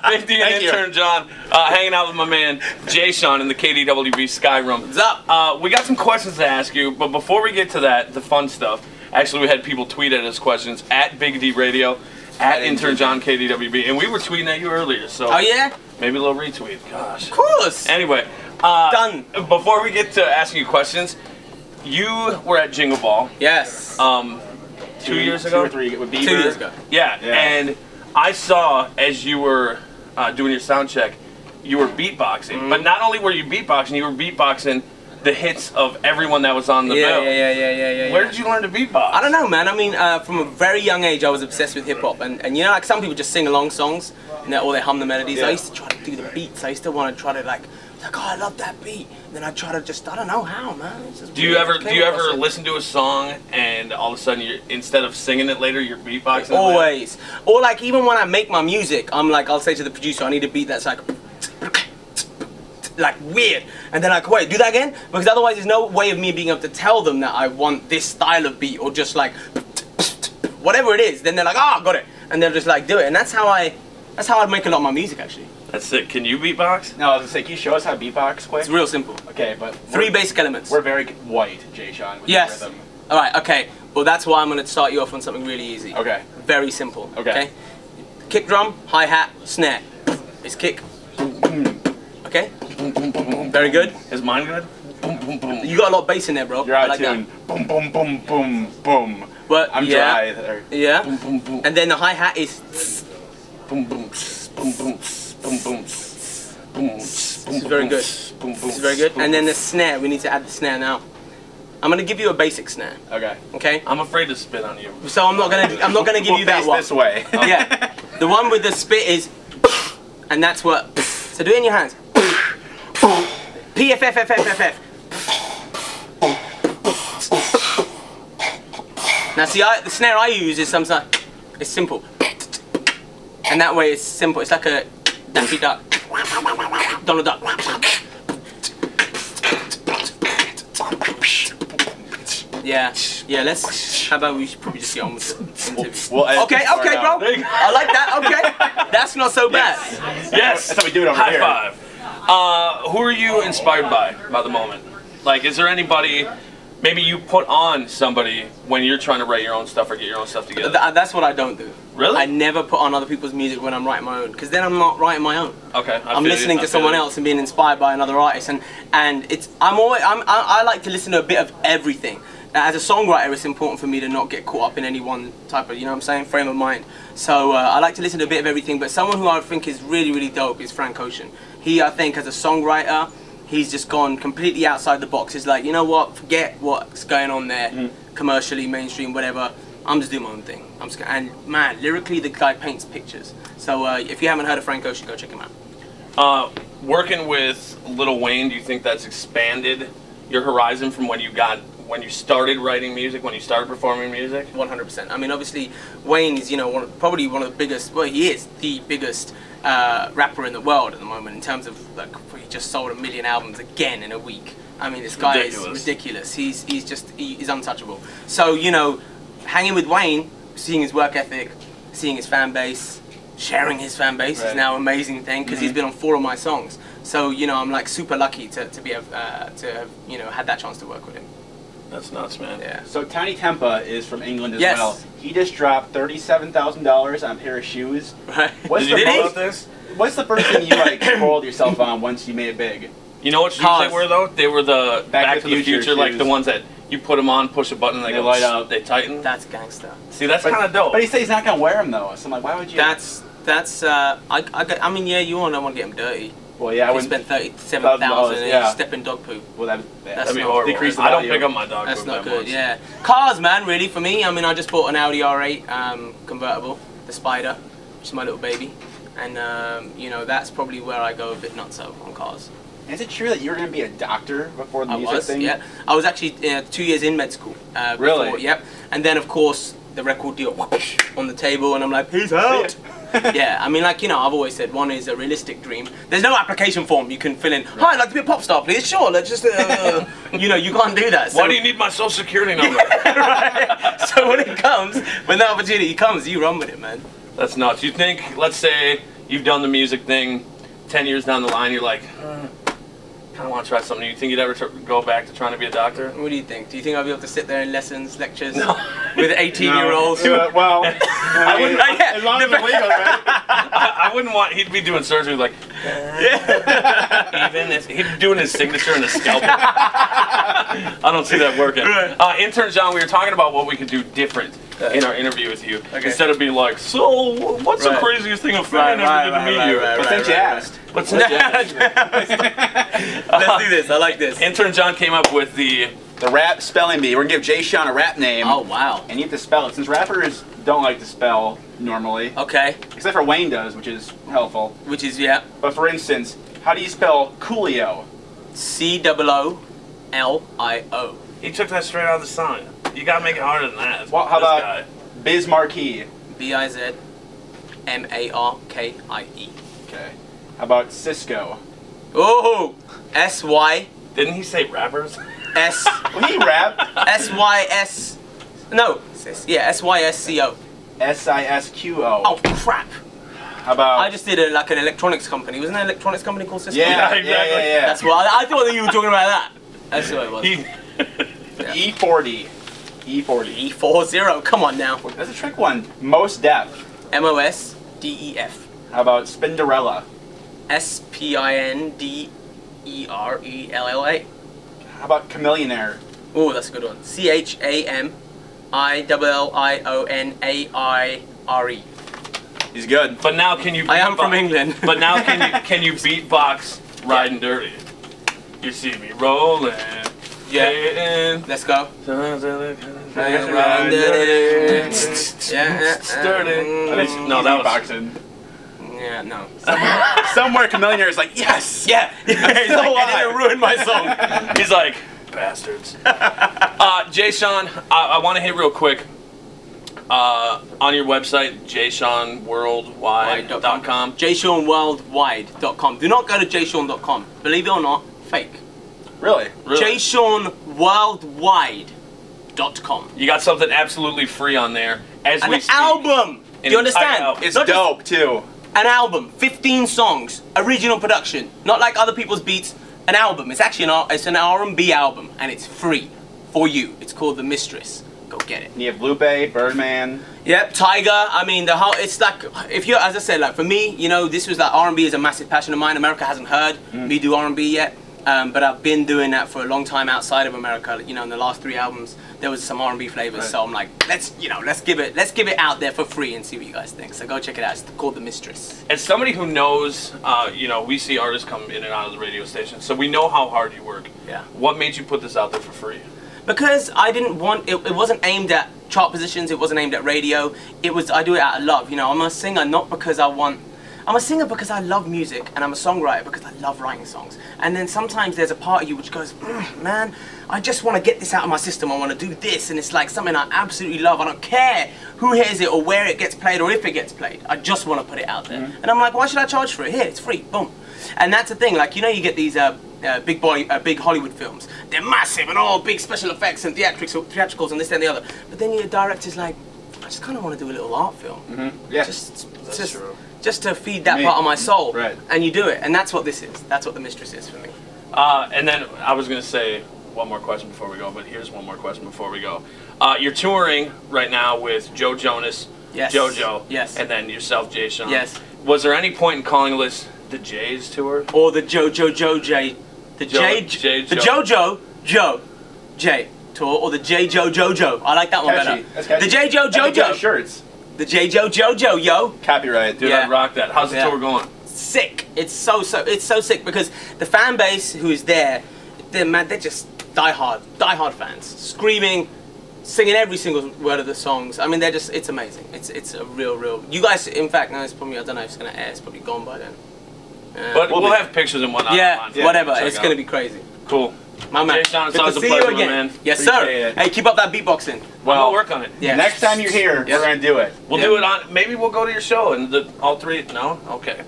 Big D and Intern John, hanging out with my man Jay Sean in the KDWB Skyroom. What's up? We got some questions to ask you, but before we get to that, the fun stuff. Actually, we had people tweet at us questions at Big D Radio, at Intern John KDWB, and we were tweeting at you earlier. So oh yeah? Maybe a little retweet. Gosh. Of course. Anyway, done. Before we get to asking you questions, you were at Jingle Ball. Yes. 2 years ago? 2 or 3 with Bieber. 2 years ago. Yeah, and I saw as you were doing your sound check, you were beatboxing. But not only were you beatboxing, you were beatboxing the hits of everyone that was on the bill. Yeah. Where did you learn to beatbox? I don't know, man. I mean, from a very young age, I was obsessed with hip hop, and you know, like some people just sing along songs, or they hum the melodies. Yeah. I used to try to do the beats. I used to want to try to like, oh, I love that beat. And then I try to just, I don't know how, man. Do you ever listen to a song and all of a sudden you instead of singing it later, you're beatboxing? Always. Or like even when I make my music, I'm like, I'll say to the producer, I need a beat that's like weird, and then like, wait, do that again, because otherwise there's no way of me being able to tell them that I want this style of beat or just like whatever it is. Then they're like, oh, got it, and they'll just like do it, and that's how I make a lot of my music actually. That's it. Can you beatbox? No, I was gonna say, can you show us how to beatbox quick? It's real simple. Okay, but 3 basic elements. We're very white, Jay Sean, with yes. the rhythm. All right. Okay. Well, that's why I'm gonna start you off on something really easy. Okay. Very simple. Okay. Kick drum, hi hat, snare. It's kick. Okay. Very good. Is mine good? You got a lot of bass in there, bro. You're out of of tune. Boom, boom, boom, boom, boom. But I'm dry there. Yeah. Boom, boom, boom. And then the hi hat is. Boom, boom, boom, boom, boom, boom, boom. This is very good. This is very good. And then the snare, we need to add the snare now. I'm gonna give you a basic snare. Okay. Okay. I'm afraid to spit on you. So I'm not gonna give you that one. This way. Yeah. The one with the spit is, and that's what. So do it in your hands. PFFFFFF. Now see, the snare I use is it's simple, and that way it's simple. It's like a Daffy Duck, Donald Duck. Yeah. How about we should probably just get on with the interview? Okay, bro. I like that. Okay, that's not so bad. Yes. That's how we do it over High here. five. Who are you inspired by the moment? Like, is there anybody, maybe you put on somebody when you're trying to write your own stuff or get your own stuff together? That's what I don't do. Really? I never put on other people's music when I'm writing my own, because then I'm not writing my own. Okay. I'm listening to someone else and being inspired by another artist, and it's I like to listen to a bit of everything. As a songwriter, it's important for me to not get caught up in any one type of, you know what I'm saying, frame of mind. So I like to listen to a bit of everything, but someone who I think is really, really dope is Frank Ocean. He, I think, as a songwriter, he's just gone completely outside the box. He's like, you know what, forget what's going on there, commercially, mainstream, whatever. I'm just doing my own thing. And man, lyrically, the guy paints pictures. So if you haven't heard of Frank Ocean, go check him out. Working with Lil Wayne, do you think that's expanded your horizon from when you started writing music, when you started performing music? 100%. I mean, obviously, Wayne is, you know, probably one of the biggest, well, he is the biggest rapper in the world at the moment in terms of, like, he just sold 1 million albums again in a week. I mean, this guy is ridiculous. He's untouchable. So, you know, hanging with Wayne, seeing his work ethic, seeing his fan base, sharing his fan base is now an amazing thing, because he's been on 4 of my songs. So, you know, I'm like super lucky to have, you know, had that chance to work with him. That's nuts, man. Yeah. So Tiny Tempa is from England as well. He just dropped $37,000 on a pair of shoes. Right. What's the first thing you like spoiled yourself on once you made it big? You know what shoes they were though? They were the Back to the Future, like the ones that you put them on, push a button, and they light up, they tighten. That's gangster. See, that's kind of dope. But he said he's not gonna wear them though. So I'm like, why would you? I mean, yeah, you all don't want to get them dirty. Well, yeah, I would spend $37,000 and you step in dog poo. Well, that'd be horrible. I don't pick up my dog That's poop not that good. much. Yeah, cars, man. Really, for me, I mean, I just bought an Audi R8 convertible, the Spider, which is my little baby, and you know, that's probably where I go a bit nutso on cars. Is it true that you were going to be a doctor before the music thing? Yeah. I was actually 2 years in med school. Really? Before, yep. And then, of course, the record deal whoosh, on the table, and I'm like, peace out. Yeah, I mean, like, you know, I've always said one is a realistic dream. There's no application form you can fill in. Hi, I'd like to be a pop star, please. Sure, let's just, you know, you can't do that. So, why do you need my social security number? right. So when it comes, when the opportunity comes, you run with it, man. That's nuts. You think, let's say you've done the music thing, 10 years down the line, you're like, kind of want to try something. You think you'd ever go back to trying to be a doctor? What do you think? Do you think I'll be able to sit there in lessons, lectures with 18-year-olds? Well, I wouldn't. As long as it's legal, right? I wouldn't want. He'd be doing surgery like. Even if he'd be doing his signature in a scalpel. I don't see that working. Intern John, we were talking about what we could do different in our interview with you. Okay. Instead of being like, so what's the craziest thing a fan ever did to meet you? But since you asked. Let's do this. I like this. Intern John came up with the rap spelling bee. We're gonna give Jay Sean a rap name. Oh wow. And you have to spell it, since rappers don't like to spell normally. Okay. Except for Wayne does, which is helpful. Which is, yeah. But for instance, how do you spell Coolio? C-O-O-L-I-O. He took that straight out of the song. You gotta make it harder than that. Well, how about Biz Markie? B-I-Z-M-A-R-K-I-E. Okay. How about Cisco? Oh! S-Y. Didn't he say rappers? S. Well, he rap. S-Y-S. No. Yeah, S-Y-S-C-O. S-I-S-Q-O. Oh, crap. How about... I just did like an electronics company. Wasn't there an electronics company called Cisco? Yeah, exactly. Yeah. That's what I thought that you were talking about that. That's what it was. E40. E40. E40. Come on now. That's a trick one. Most Def. M-O-S-D-E-F. How about Spinderella? S-P-I-N-D-E-R-E-L-L-A. How about Chameleonaire? Oh, that's a good one. C-H-A-M-I-L-L-I-O-N-A-I-R-E. He's good. But now can you... I am from England. But now can you beatbox Riding Dirty? You see me rolling. Yeah. Let's go. No, that was boxing. Yeah, no. Somewhere Chameleonaire is like, yes! Yeah! He's like, I didn't ruin my song. He's like, bastards. Jay Sean, I want to hit real quick. On your website, jseanworldwide.com. jseanworldwide.com. Do not go to jsean.com. Believe it or not, fake. Really? jseanworldwide.com. You got something absolutely free on there as we speak. An album! Do you understand? It's dope, too. An album, 15 songs, original production, not like other people's beats. An album. It's actually an R&B album, and it's free for you. It's called The Mistress. Go get it. And you have Lupe, Birdman. Yep, Tiger. I mean, the whole. It's like, if you're, as I said, like for me, you know, this was like R&B is a massive passion of mine. America hasn't heard me do R&B yet, but I've been doing that for a long time outside of America. You know, in the last 3 albums, there was some R&B flavors. Right. So I'm like, let's give it out there for free and see what you guys think. So go check it out. It's called The Mistress. As somebody who knows, you know, we see artists come in and out of the radio station, so we know how hard you work. Yeah. What made you put this out there for free? Because I didn't want it. It wasn't aimed at chart positions. It wasn't aimed at radio. It was, I do it out of love. You know, I'm a singer not because I want. I'm a singer because I love music, and I'm a songwriter because I love writing songs. And then sometimes there's a part of you which goes, man, I just want to get this out of my system. I want to do this, and it's like something I absolutely love. I don't care who hears it or where it gets played or if it gets played. I just want to put it out there. And I'm like, why should I charge for it? Here, it's free. Boom. And that's the thing. Like, you know, you get these big Hollywood films. They're massive and all big special effects and theatricals and this and the other. But then your director's like, I just kind of want to do a little art film. Yeah, that's true. Just to feed that part of my soul. Right. And you do it. And that's what this is. That's what The Mistress is for me. And then I was going to say one more question before we go, but here's one more question before we go. You're touring right now with Joe Jonas, yes. JoJo, yes. and then yourself, Jay Sean. Yes. Was there any point in calling this the Jays tour? Or the JoJo J tour, or the JoJo. I like that one better. That's catchy. The JoJo. Shirts. The JoJo, yo. Copyright. Dude, I'd rock that. How's the tour going? Sick. It's so sick because the fan base who is there, they're just diehard fans, screaming, singing every single word of the songs. I mean, it's amazing. It's a real. You guys, in fact, no, it's probably, I don't know if it's gonna air. It's probably gone by then. But we'll have pictures and whatnot. Yeah, whatever. It's gonna be crazy. Cool. My man. Jay Sean, it's Good always to a see pleasure, you again. man. Yes, sir. Appreciate it. Hey, keep up that beatboxing. Well, we'll work on it. Yeah. Next time you're here, we're gonna do it. We'll do it on. Maybe we'll go to your show and all three. No, okay.